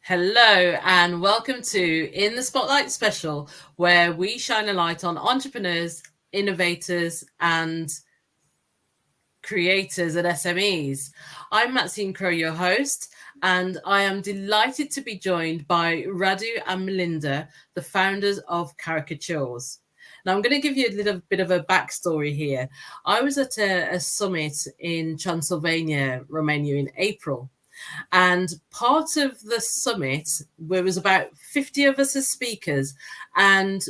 Hello and welcome to In the Spotlight special, where we shine a light on entrepreneurs, innovators, and creators and SMEs. I'm Maxine Crow, your host, and I am delighted to be joined by Radu and Melinda, the founders of Caricatures. Now, I'm going to give you a little bit of a backstory here. I was at a summit in Transylvania, Romania in April. And part of the summit, there was about 50 of us as speakers. And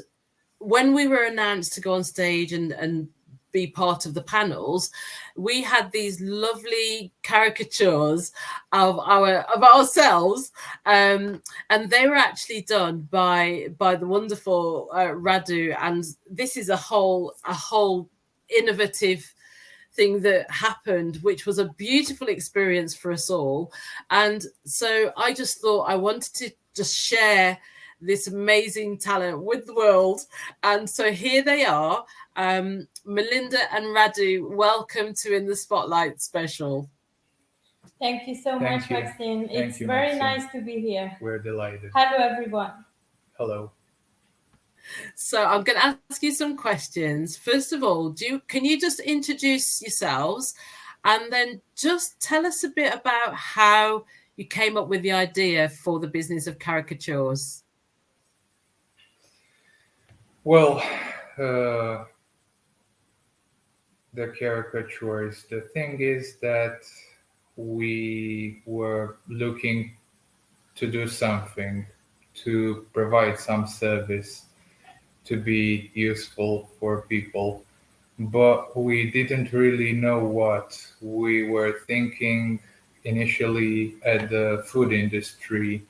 when we were announced to go on stage and be part of the panels, we had these lovely caricatures of ourselves, and they were actually done by the wonderful Radu. And this is a whole innovative thing that happened, which was a beautiful experience for us all. And so I just thought I wanted to just share this amazing talent with the world. And so here they are. Melinda and Radu, welcome to In the Spotlight special. Thank you so much, Maxine. It's very nice to be here. We're delighted. Hello, everyone. Hello. So I'm going to ask you some questions. First of all, can you just introduce yourselves and then just tell us a bit about how you came up with the idea for the business of Caricatures? Well, the caricatures, the thing is that we were looking to do something, to provide some service, to be useful for people, but we didn't really know what. We were thinking initially at the food industry,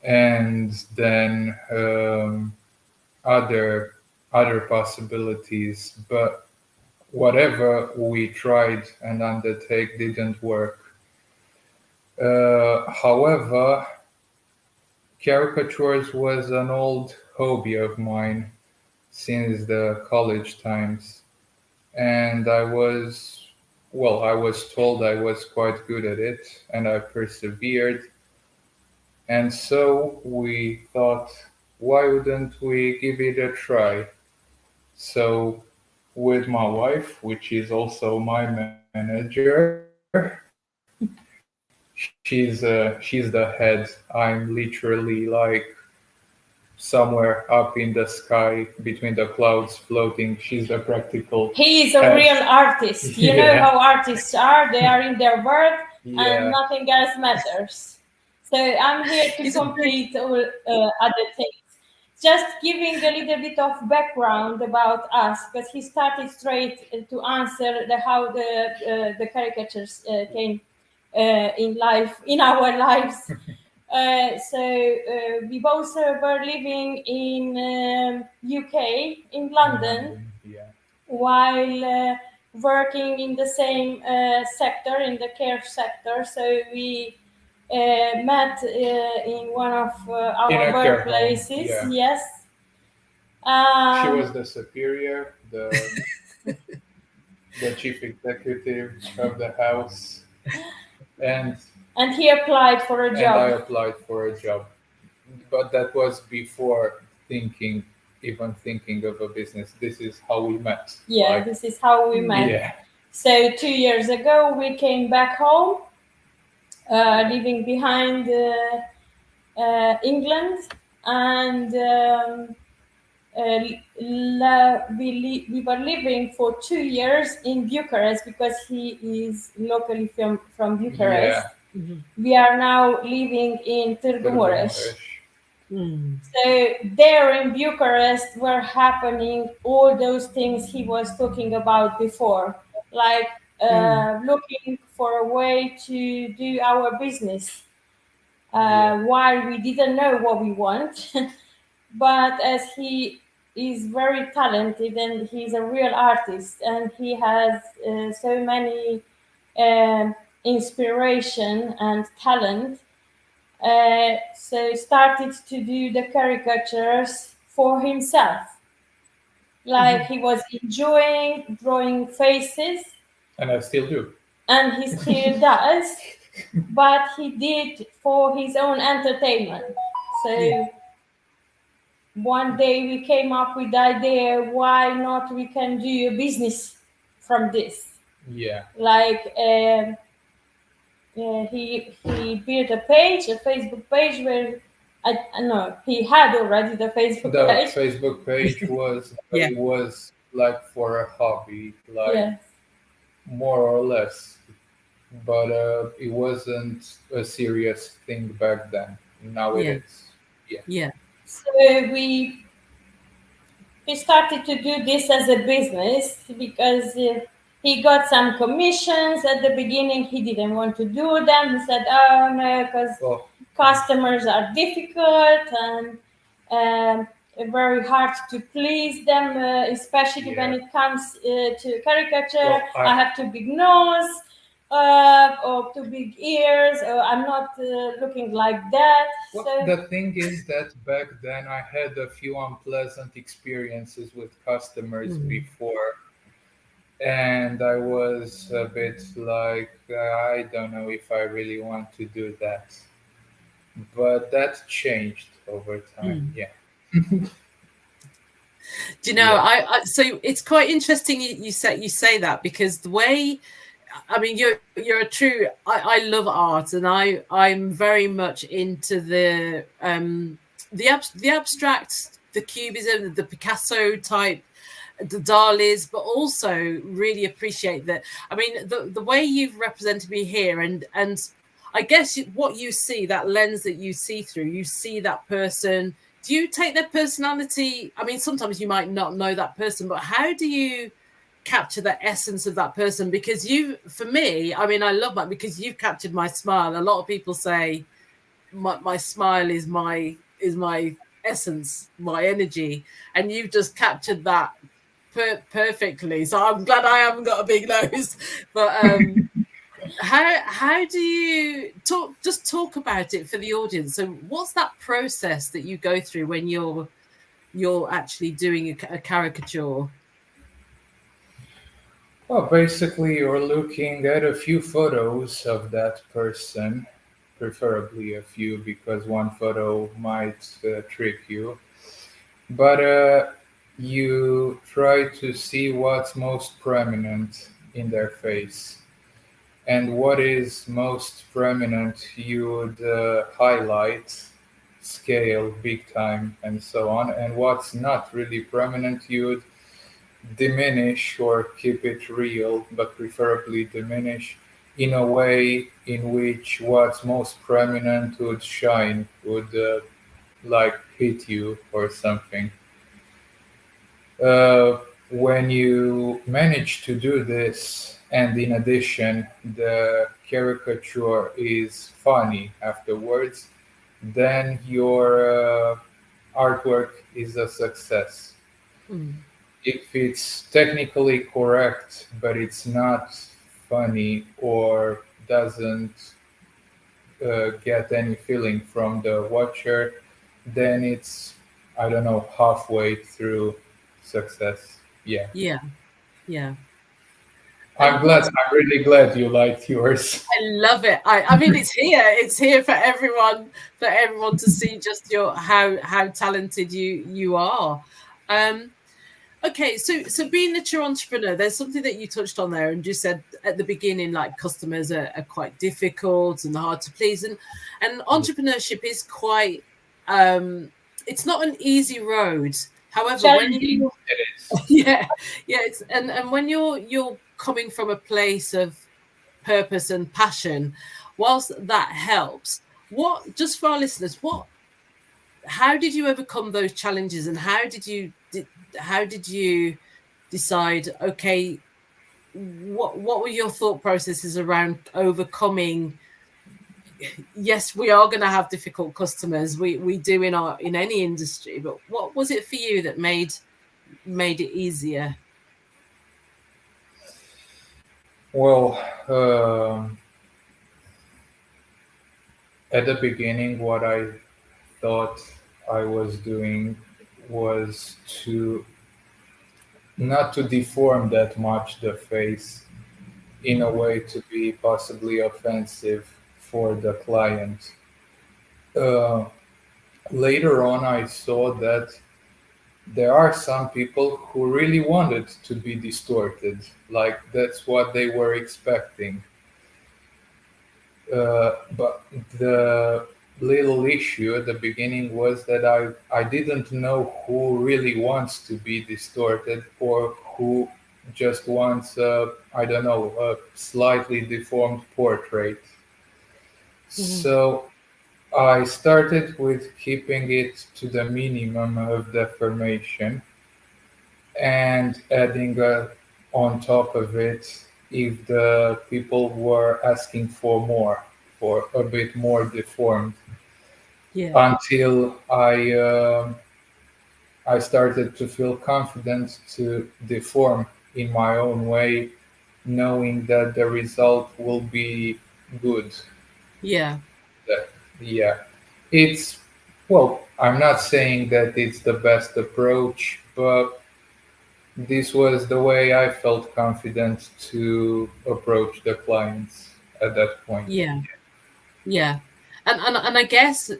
and then other possibilities, but whatever we tried and undertake didn't work. However, caricatures was an old hobby of mine since the college times, and I was told I was quite good at it, and I persevered. And so we thought, why wouldn't we give it a try? So with my wife, which is also my manager, she's the head. I'm literally like somewhere up in the sky between the clouds floating. She's the practical He is a head. real artist. You know how artists are. They are in their work and nothing else matters. So I'm here to complete all other things. Just giving a little bit of background about us, because he started straight to answer how the caricatures came in our lives. So we both were living in UK, in London, while working in the same sector, in the care sector. So we met in one of our workplaces. Yes. She was the superior, the chief executive of the house, and he applied for a job. And I applied for a job, but that was before thinking of a business. This is how we met. Yeah, this is how we met. Yeah. So 2 years ago, we came back home, leaving behind England, and we were living for 2 years in Bucharest, because he is locally from Bucharest. Yeah. Mm-hmm. We are now living in Târgu Mureș. So there in Bucharest were happening all those things he was talking about before, like looking for a way to do our business while we didn't know what we want. But as he is very talented and he's a real artist, and he has so many inspiration and talent, so started to do the caricatures for himself. Like he was enjoying drawing faces. And I still do. And he still does. but he did for his own entertainment. So one day we came up with the idea, why not we can do a business from this? Yeah. Like he built a page, a Facebook page where I know he had already the Facebook The page. Facebook page was Yeah. it was like for a hobby, like Yes. more or less, but it wasn't a serious thing back then. Now it Yeah. is. Yeah. Yeah. So we started to do this as a business because he got some commissions at the beginning. He didn't want to do them. He said, "Oh no, because Well, customers are difficult and very hard to please them, especially when yeah. it comes to caricature. Well, I have too big nose or too big ears, or I'm not looking like that." well, So the thing is that back then I had a few unpleasant experiences with customers before, and I was a bit like, I don't know if I really want to do that. But that changed over time. Mm. Yeah. Do you know? Yeah. So it's quite interesting you say that, because the way, I mean, you're a true. I love art, and I'm very much into the abstract, the cubism, the Picasso type, the Dalis, but also really appreciate that. I mean, the way you've represented me here, and I guess what you see, that lens that you see through, you see that person. Do you take their personality? I mean, sometimes you might not know that person, but how do you capture the essence of that person? Because for me, I mean, I love that, because you've captured my smile. A lot of people say my smile is my essence, my energy, and you've just captured that perfectly. So I'm glad I haven't got a big nose. But how do you talk about it for the audience? So what's that process that you go through when you're actually doing a caricature? Well, basically, you're looking at a few photos of that person, preferably a few, because one photo might trick you. But you try to see what's most prominent in their face. And what is most prominent, you would highlight, scale big time, and so on. And what's not really prominent, you would diminish or keep it real, but preferably diminish in a way in which what's most prominent would shine, would like hit you or something. When you manage to do this, and in addition, the caricature is funny afterwards, then your artwork is a success. Mm. If it's technically correct, but it's not funny or doesn't get any feeling from the watcher, then it's, I don't know, halfway through success. Yeah. Yeah. I'm really glad you liked yours. I love it. I mean, it's here for everyone to see just how talented you are. Okay, so being a true entrepreneur, there's something that you touched on there, and you said at the beginning, like, customers are quite difficult and hard to please, and entrepreneurship is quite it's not an easy road. However, when you It is. yeah, it's and when you're coming from a place of purpose and passion, whilst that helps, just for our listeners, how did you overcome those challenges, and how did you decide, okay, what were your thought processes around overcoming? Yes, we are going to have difficult customers, we do in any industry, but what was it for you that made it easier? Well, at the beginning, what I thought I was doing was to not to deform that much the face in a way to be possibly offensive. for the client. Uh, Later on, I saw that there are some people who really wanted to be distorted, like that's what they were expecting. But the little issue at the beginning was that I didn't know who really wants to be distorted or who just wants, I don't know, a slightly deformed portrait. So I started with keeping it to the minimum of deformation and adding on top of it if the people were asking for more, for a bit more deformed, Yeah. until I started to feel confident to deform in my own way, knowing that the result will be good. Yeah. That, yeah, it's well, I'm not saying that it's the best approach, but this was the way I felt confident to approach the clients at that point. Yeah. Yeah. And I guess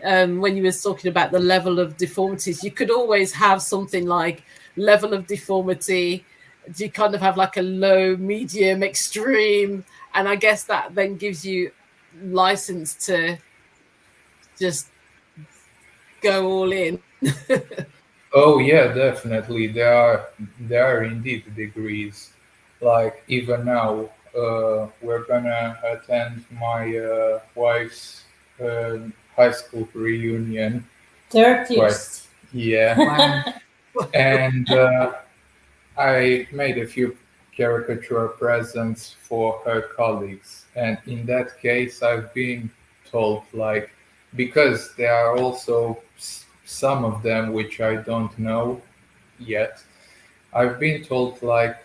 when you were talking about the level of deformities, you could always have something like level of deformity. You kind of have like a low, medium, extreme, and I guess that then gives you license to just go all in. Oh yeah, definitely. There are indeed degrees. Like even now, we're gonna attend my wife's uh, high school reunion. Right. 30th. Yeah, Wow. and I made a few caricature presents for her colleagues, and in that case, I've been told like because there are also some of them which I don't know yet. I've been told like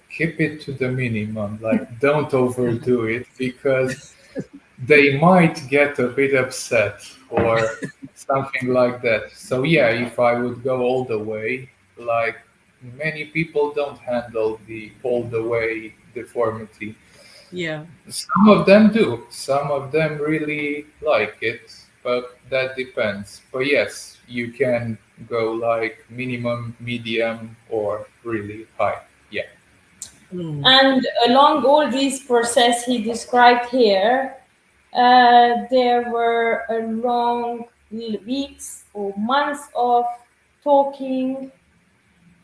keep it to the minimum, like don't overdo it because they might get a bit upset or something like that. So yeah, if I would go all the way, like many people don't handle the all the way deformity. Yeah. Some of them do. Some of them really like it, but that depends. But yes, you can go like minimum, medium, or really high. Yeah. And along all this process he described here, there were a long weeks or months of talking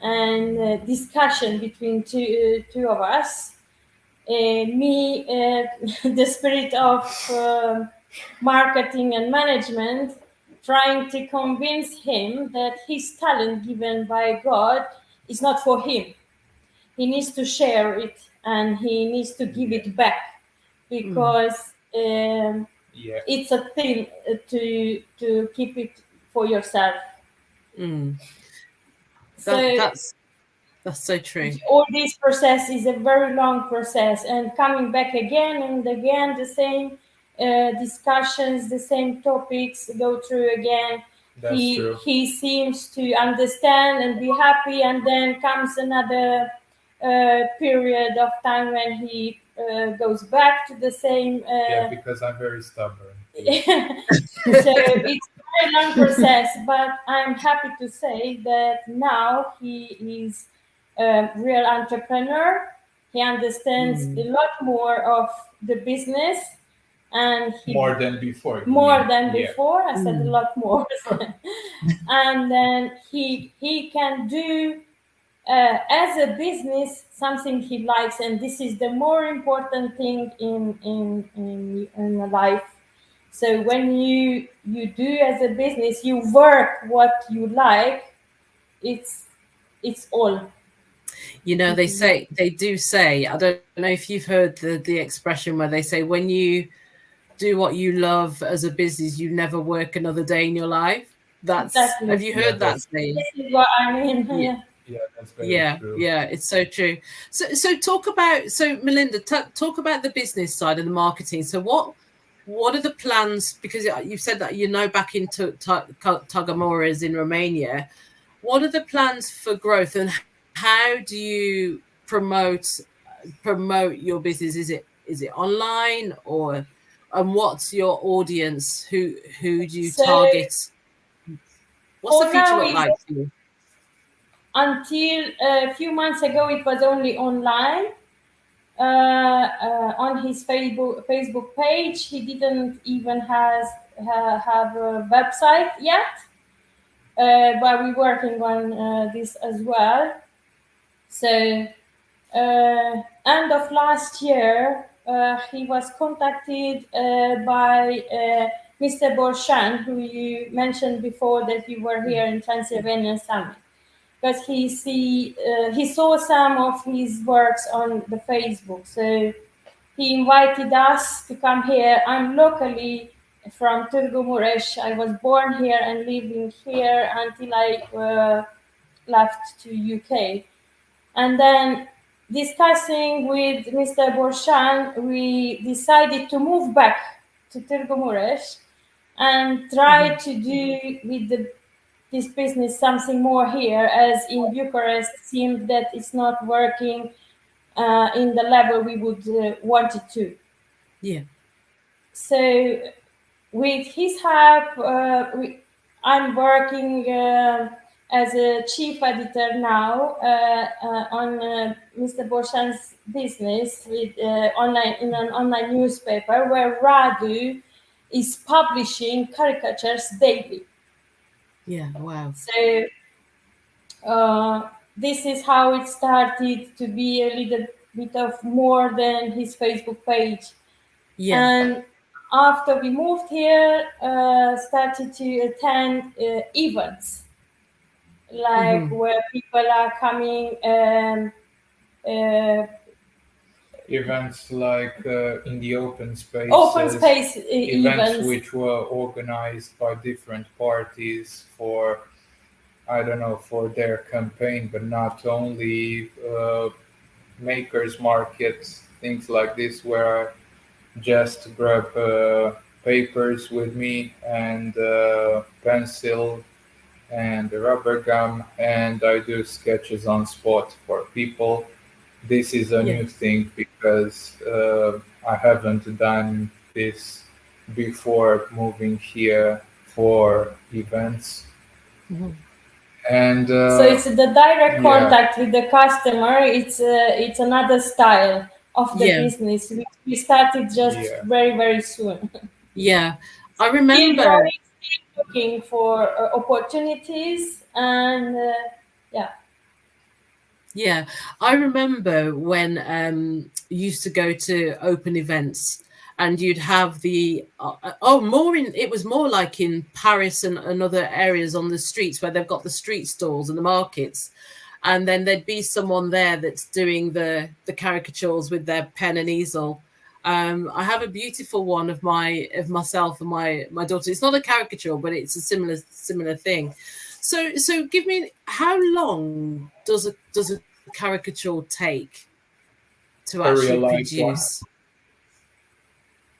and discussion between two of us. Me, the spirit of marketing and management, trying to convince him that his talent given by God is not for him. He needs to share it and he needs to give it back because Yeah. it's a thing to keep it for yourself. Mm. So That's so true. all this process is a very long process, and coming back again and again, the same discussions, the same topics go through again. That's true. He seems to understand and be happy, and then comes another period of time when he goes back to the same. Yeah, because I'm very stubborn. So it's a very long process, but I'm happy to say that now he is a real entrepreneur. He understands a lot more of the business, and he More than before. more Yeah. than Yeah. before. I said a lot more, and then he can do as a business something he likes, and this is the more important thing in life. So when you do as a business, you work what you like. It's all. You know, they do say, I don't know if you've heard the expression where they say when you do what you love as a business, you never work another day in your life. Exactly. Have you heard that saying? This is what I mean. Yeah. Yeah, that's very true. Yeah, it's so true. So talk about, so Melinda, talk about the business side and the marketing. So what are the plans? Because you've said that you're now back into Tagamoras in Romania. What are the plans for growth, and how do you promote your business? Is it online, or And what's your audience? Who do you So target? What's the for future now, look like for you? until a few months ago, it was only online. On his Facebook page, he didn't even have a website yet. But we're working on this as well. So end of last year, he was contacted by Mr. Borshan, who you mentioned before that you were here in Transylvania Summit, because he saw some of his works on the Facebook. So he invited us to come here. I'm locally from Turgumuresh. I was born here and living here until I left to UK. And then discussing with Mr. Borshan, we decided to move back to Turgumuresh and try to do with this business something more here, as in Bucharest seemed that it's not working in the level we would want it to. Yeah. So with his help, I'm working as a chief editor now on Mr. Borshan's business with online in an online newspaper where Radu is publishing caricatures daily. Yeah. Wow. So this is how it started to be a little bit of more than his Facebook page. Yeah. And after we moved here, started to attend events, like where people are coming. Events like in the open space. Open space events which were organized by different parties for, I don't know, for their campaign, but not only makers markets, things like this, where I just grab papers with me and pencil and rubber gum, and I do sketches on spot for people. This is a new thing because I haven't done this before moving here for events. And so it's the direct contact with the customer. It's another style of the business. We started just very soon. Yeah, I remember. Still looking for opportunities and Yeah, I remember when you used to go to open events and you'd have the it was more like in Paris and other areas on the streets where they've got the street stalls and the markets, and then there'd be someone there that's doing the caricatures with their pen and easel. I have a beautiful one of myself and my daughter. It's not a caricature, but it's a similar thing. So give me, how long does a caricature take to actually produce?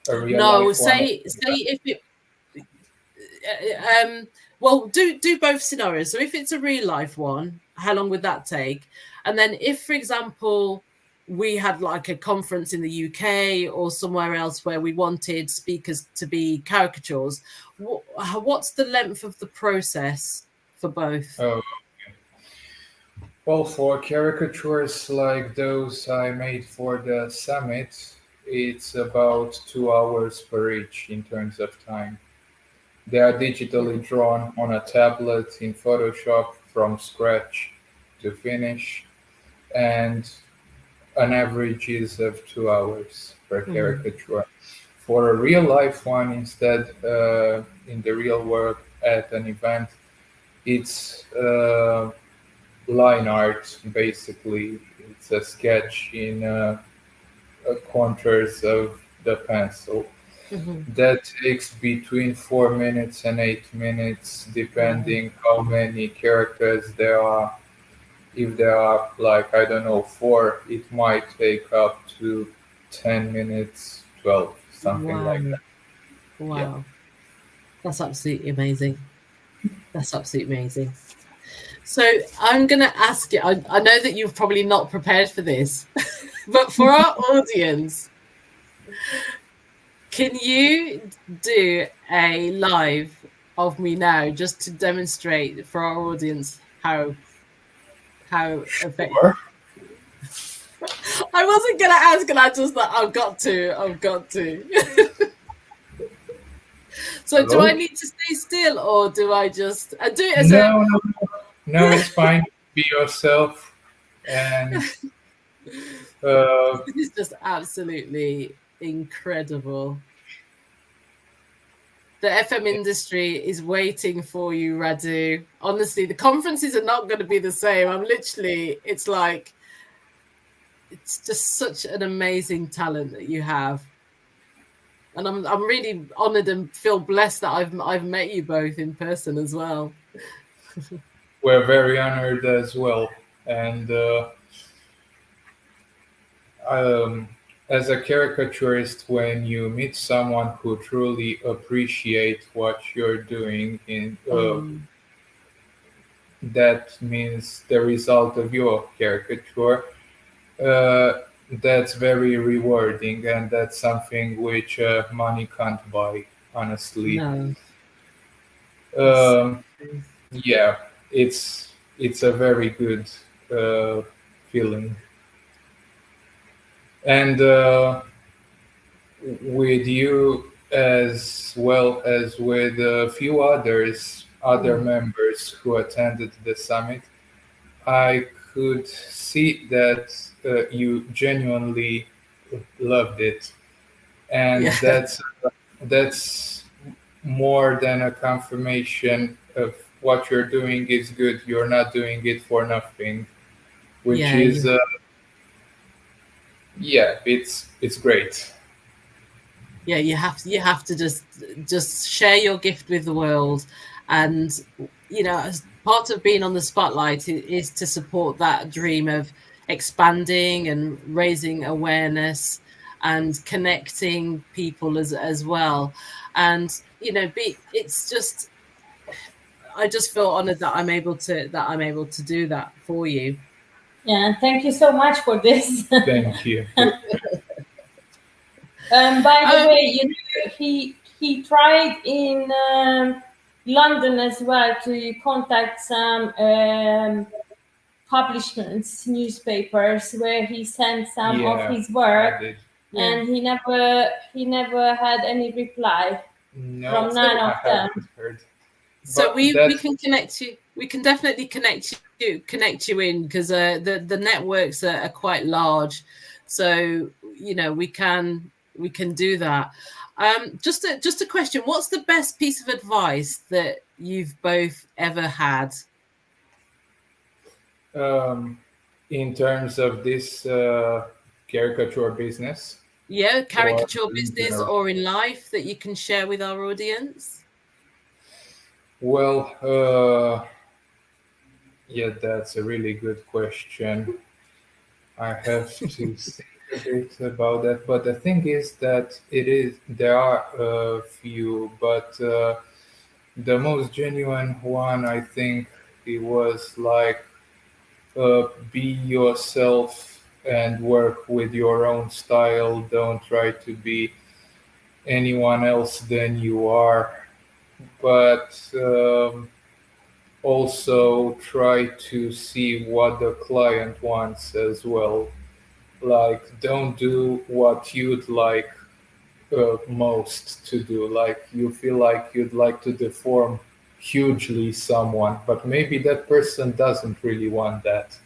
No, say if it well, do both scenarios. So if it's a real life one, how long would that take? And then if, for example, we had like a conference in the UK or somewhere else where we wanted speakers to be caricatures, what's the length of the process for both? Oh, okay. Well, for caricatures like those I made for the summit, it's about 2 hours per each in terms of time. They are digitally drawn on a tablet in Photoshop from scratch to finish, and an average is of 2 hours per caricature. For a real life one, instead, in the real world at an event, it's line art, basically. It's a sketch in contours of the pencil. That takes between 4 minutes and 8 minutes, depending how many characters there are. If there are, like, I don't know, 4, it might take up to 10 minutes, 12, something like that. Wow. Yeah. That's absolutely amazing. That's absolutely amazing. So I'm going to ask you, I know that you're probably not prepared for this, but for our audience, Can you do a live of me now just to demonstrate for our audience how effective? Sure. I wasn't gonna ask, and I just thought I've got to. So Hello? do I need to stay still, or do I just do it as No, it's fine. Be yourself, and this is just absolutely incredible. The FM industry is waiting for you, Radu. Honestly, the conferences are not going to be the same. It's like, it's just such an amazing talent that you have. And I'm really honored and feel blessed that I've met you both in person as well. we're very honored as well. And as a caricaturist, when you meet someone who truly appreciates what you're doing, that means the result of your caricature. That's very rewarding, and that's something which money can't buy, honestly. No. Yeah, it's a very good feeling. And with you, as well as with a few other members who attended the summit, I could see that you genuinely loved it, and that's more than a confirmation of what you're doing is good. You're not doing it for nothing, which is it's great. Yeah, you have to just share your gift with the world, and as part of being on the spotlight is to support that dream of expanding and raising awareness and connecting people as well. And it's just, I just feel honored that I'm able to do that for you. Yeah, thank you so much for this. Thank you. By the way, he tried in London as well to contact some publishments, newspapers, where he sent some of his work, and he never had any reply from none of them. So we can connect you. We can definitely connect you in, because the networks are quite large. So we can do that. Just a question: what's the best piece of advice that you've both ever had? In terms of this caricature business? Yeah, caricature business, or in life, that you can share with our audience? Well, yeah, that's a really good question. I have to think a bit about that, but the thing is that there are a few, but the most genuine one, I think, it was like, be yourself and work with your own style. Don't try to be anyone else than you are, but also try to see what the client wants as well. Like, don't do what you'd like most to do. Like, you feel like you'd like to deform hugely someone, but maybe that person doesn't really want that.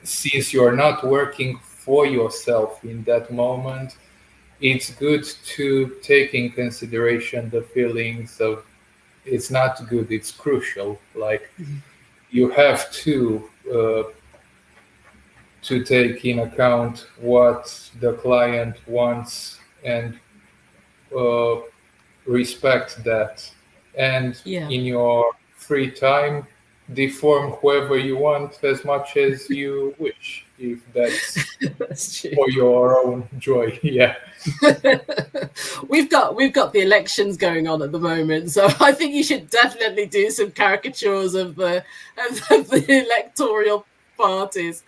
Since you're not working for yourself in that moment, it's good to take in consideration the feelings of, it's not good, it's crucial. Like, you have to take in account what the client wants and respect that. And in your free time, deform whoever you want as much as you wish, if that's for your own joy. Yeah. We've got the elections going on at the moment, so I think you should definitely do some caricatures of the electoral parties.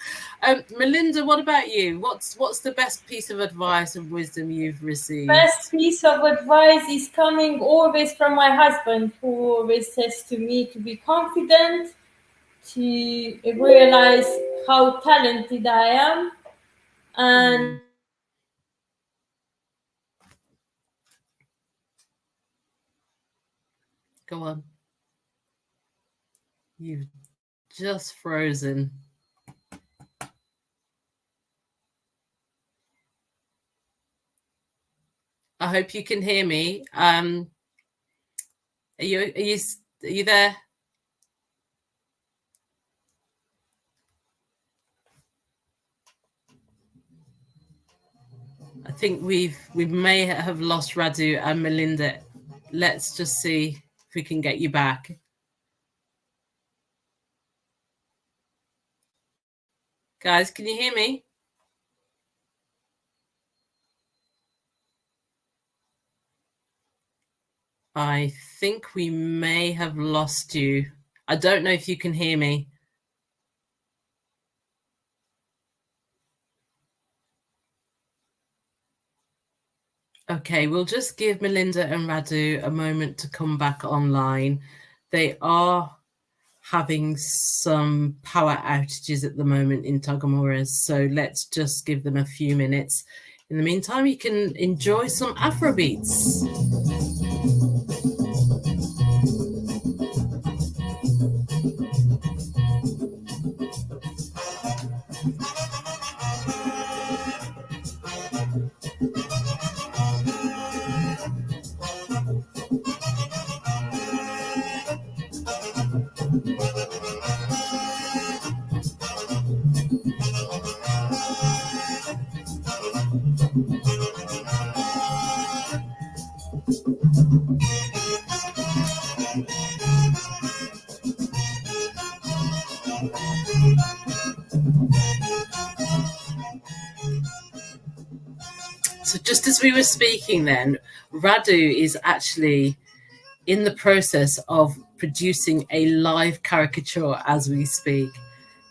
Melinda, what about you? What's the best piece of advice and wisdom you've received? Best piece of advice is coming always from my husband, who always says to me to be confident, to realize how talented I am, and Go on. You've just frozen. I hope you can hear me. Are you there? I think we may have lost Radu and Melinda. Let's just see if we can get you back. Guys, can you hear me? I think we may have lost you. I don't know if you can hear me. Okay, we'll just give Melinda and Radu a moment to come back online. They are having some power outages at the moment in Tagamoras, so let's just give them a few minutes. In the meantime, you can enjoy some Afrobeats. So just as we were speaking then, Radu is actually in the process of producing a live caricature as we speak.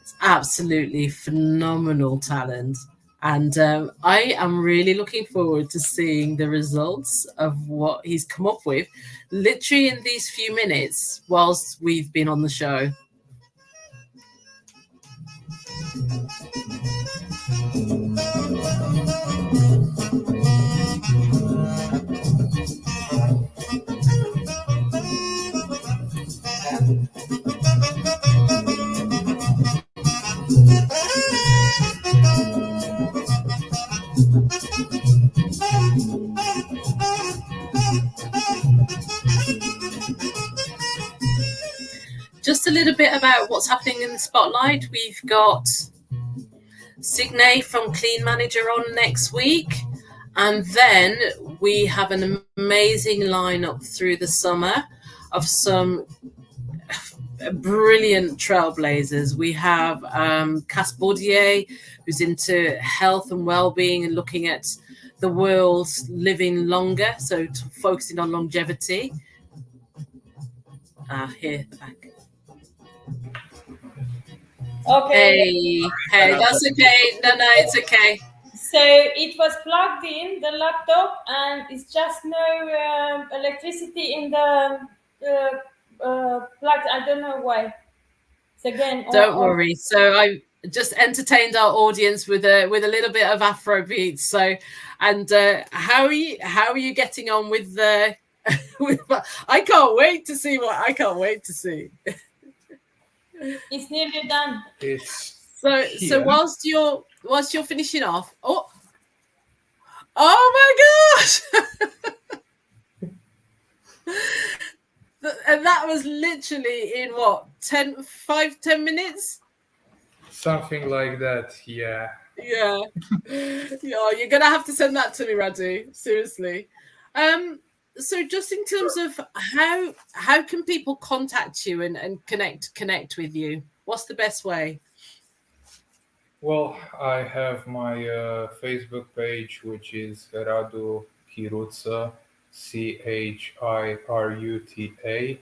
It's absolutely phenomenal talent. And I am really looking forward to seeing the results of what he's come up with, literally in these few minutes whilst we've been on the show. Just a little bit about what's happening in the spotlight. We've got Signe from Clean Manager on next week. And then we have an amazing lineup through the summer of some brilliant trailblazers. We have Cass Baudier, who's into health and well-being and looking at the world living longer, so focusing on longevity. Here, back. okay. Hey, that's okay. No, it's okay. So it was plugged in the laptop, and it's just no electricity in the plug. I don't know why. So again, don't worry. So I just entertained our audience with a little bit of Afrobeat. So, and how are you getting on with the? I can't wait to see what I can't wait to see. It's nearly done. So whilst you're finishing off, oh my gosh! And that was literally in what, 10 minutes? Something like that, yeah. Yeah. You're gonna have to send that to me, Radu. Seriously. So just in terms of how can people contact you and connect with you? What's the best way? Well, I have my Facebook page, which is Radu Chiruta, Chiruta,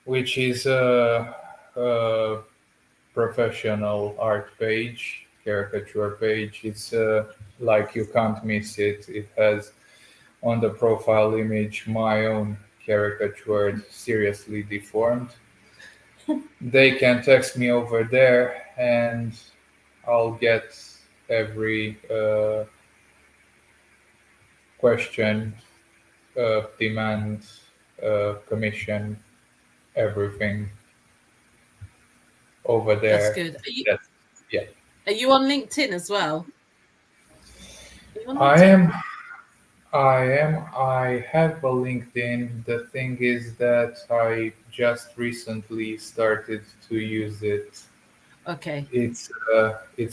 which is professional art page, caricature page. It's like you can't miss it. It has on the profile image my own caricatured, seriously deformed. They can text me over there, and I'll get every question, demand, commission, everything over That's there. good. That's, yeah. Are you on LinkedIn as well? Are you on I LinkedIn? am. I have a LinkedIn. The thing is that I just recently started to use it. Okay. It's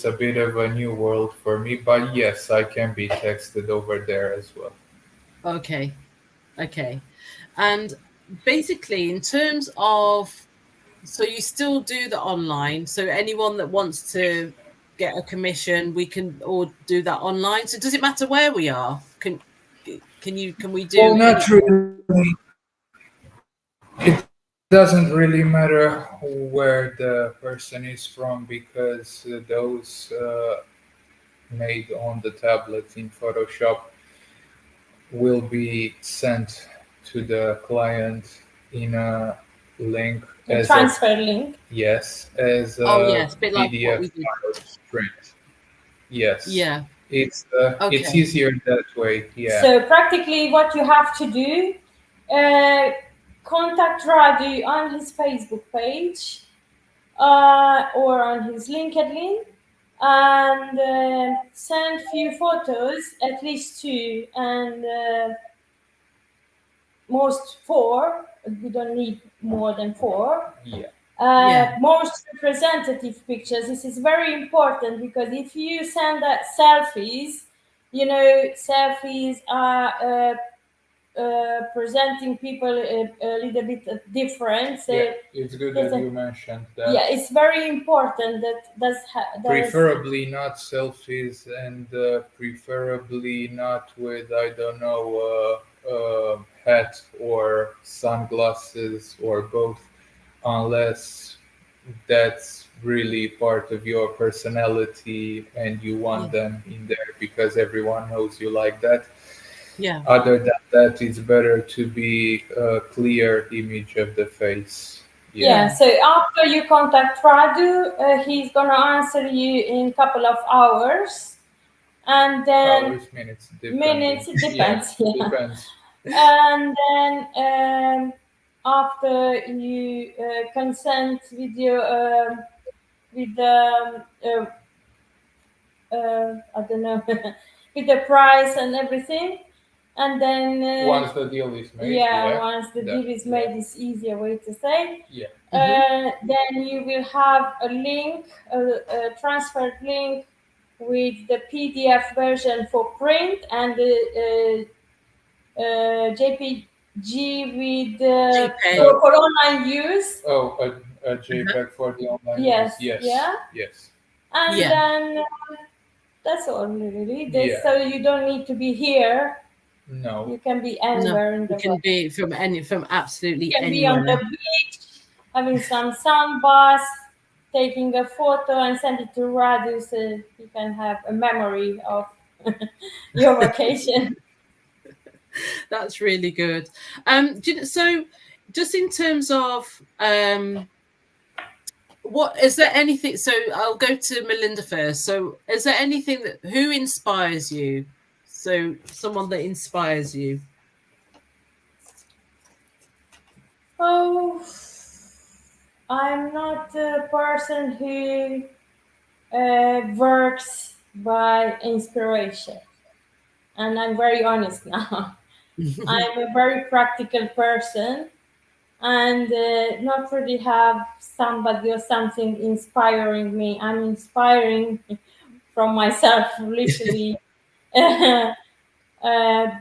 a bit of a new world for me, but yes, I can be texted over there as well. Okay. Okay. And basically, in terms of, so you still do the online. So anyone that wants to get a commission, we can all do that online. So does it matter where we are? Can we Well, do any? not really. It doesn't really matter where the person is from because those made on the tablet in Photoshop will be sent to the client in a link A as a transfer link. yes, as Oh a yes, a bit like what PDF we did. file print. Yes, Yeah. it's Okay. easier that way. Yeah. So practically what you have to do, contact Radu on his Facebook page or on his LinkedIn and send few photos, at least two, and most four. We don't need more than four. Yeah. Yeah. Most representative pictures. This is very important because if you send selfies, selfies are presenting people a little bit different. So Yeah, it's good that you mentioned that. yeah, it's very important that preferably not selfies and preferably not with I don't know hat or sunglasses or both, unless that's really part of your personality and you want them in there because everyone knows you like that. Yeah. Other than that, it's better to be a clear image of the face. Yeah. So after you contact Radu, he's gonna answer you in a couple of hours, and then minutes, it depends. Yeah. Depends. And then after you consent with your with the I don't know with the price and everything, and then once the deal is made, once the deal is made, is easier way to say. Yeah. Then you will have a link, a transfer link with the PDF version for print and the JPG with for online use. Oh, a JPEG for the online Yes. use. Yes. Yeah. Yes. And then that's all really. Yeah. So you don't need to be here. No. You can be anywhere in the world. You can be from absolutely you can anywhere. be on the beach, having some sun bath, taking a photo and send it to Radu so you can have a memory of your vacation. That's really good. So just in terms of what is there anything, so I'll go to Melinda first. So is there anything who inspires you? So someone that inspires you. Oh, I'm not a person who works by inspiration, and I'm very honest now. I'm a very practical person, and not really have somebody or something inspiring me. I'm inspiring from myself, literally,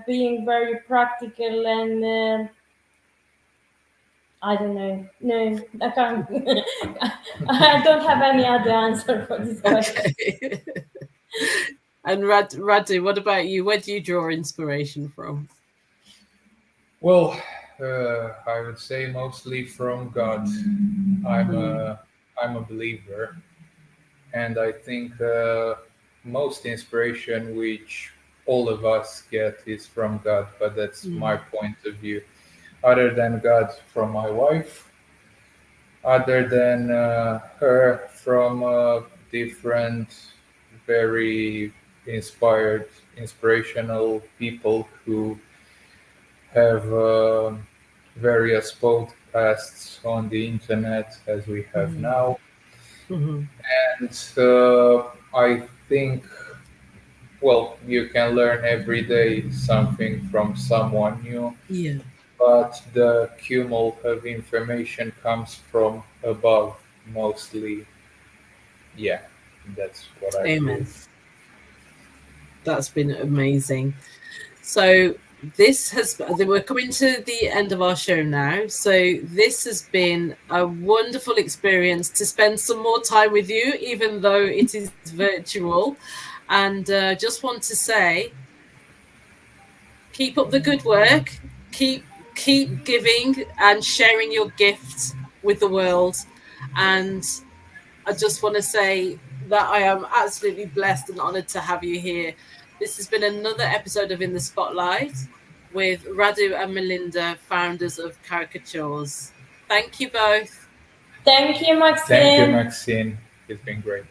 being very practical and. I don't know. No, I can't. I don't have any other answer for this question. Okay. And Radu, what about you? Where do you draw inspiration from? Well, I would say mostly from God. I'm a believer, and I think most inspiration which all of us get is from God, but that's my point of view. Other than God, from my wife, other than her, from different, very inspirational people who have various podcasts on the internet as we have now. And I think, well, you can learn every day something from someone new, Yeah. but the cumul of information comes from above mostly. Yeah, that's what I Amen. believe. That's been amazing. So we're coming to the end of our show now. So this has been a wonderful experience to spend some more time with you, even though it is virtual. And just want to say, keep up the good work. Keep giving and sharing your gifts with the world. And I just want to say that I am absolutely blessed and honored to have you here. This has been another episode of In the Spotlight with Radu and Melinda, founders of Caricatures. Thank you both. Thank you, Thank you, Maxine. Maxine. It's been great.